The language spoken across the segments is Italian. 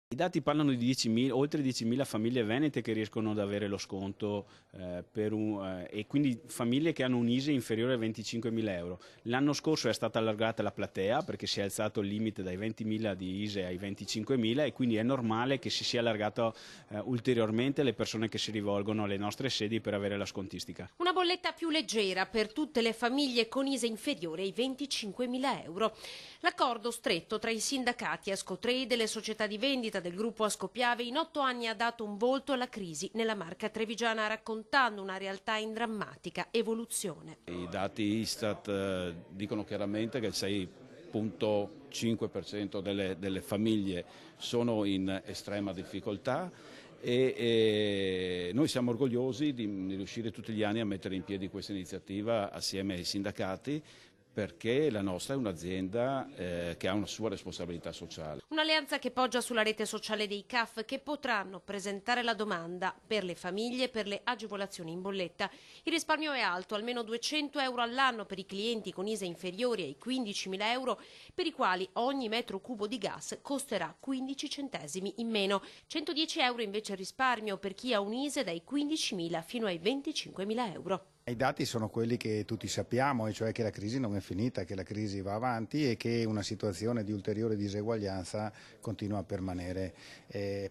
I dati parlano di 10.000, oltre 10.000 famiglie venete che riescono ad avere lo sconto e quindi famiglie che hanno un ISEE inferiore a 25.000 euro. L'anno scorso è stata allargata la platea perché si è alzato il limite dai 20.000 di ISEE ai 25.000 e quindi è normale che si sia allargato ulteriormente le persone che si rivolgono alle nostre sedi per avere la scontistica. Una bolletta più leggera per tutte le famiglie con ISEE inferiore ai 25.000 euro. L'accordo stretto tra i sindacati Ascotrade e le società di vendita del gruppo Ascopiave in 8 anni ha dato un volto alla crisi nella Marca trevigiana, raccontando una realtà in drammatica evoluzione. I dati Istat dicono chiaramente che il 6,5% delle famiglie sono in estrema difficoltà e noi siamo orgogliosi di riuscire tutti gli anni a mettere in piedi questa iniziativa assieme ai sindacati, perché la nostra è un'azienda che ha una sua responsabilità sociale. Un'alleanza che poggia sulla rete sociale dei CAF, che potranno presentare la domanda per le famiglie per le agevolazioni in bolletta. Il risparmio è alto, almeno 200 euro all'anno per i clienti con ISEE inferiori ai 15.000 euro, per i quali ogni metro cubo di gas costerà 15 centesimi in meno. 110 euro invece il risparmio per chi ha un ISEE dai 15.000 fino ai 25.000 euro. I dati sono quelli che tutti sappiamo, e cioè che la crisi non è finita, che la crisi va avanti e che una situazione di ulteriore diseguaglianza continua a permanere.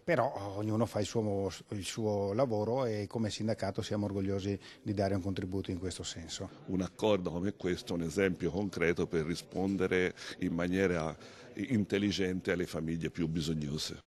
Però ognuno fa il suo lavoro e come sindacato siamo orgogliosi di dare un contributo in questo senso. Un accordo come questo è un esempio concreto per rispondere in maniera intelligente alle famiglie più bisognose.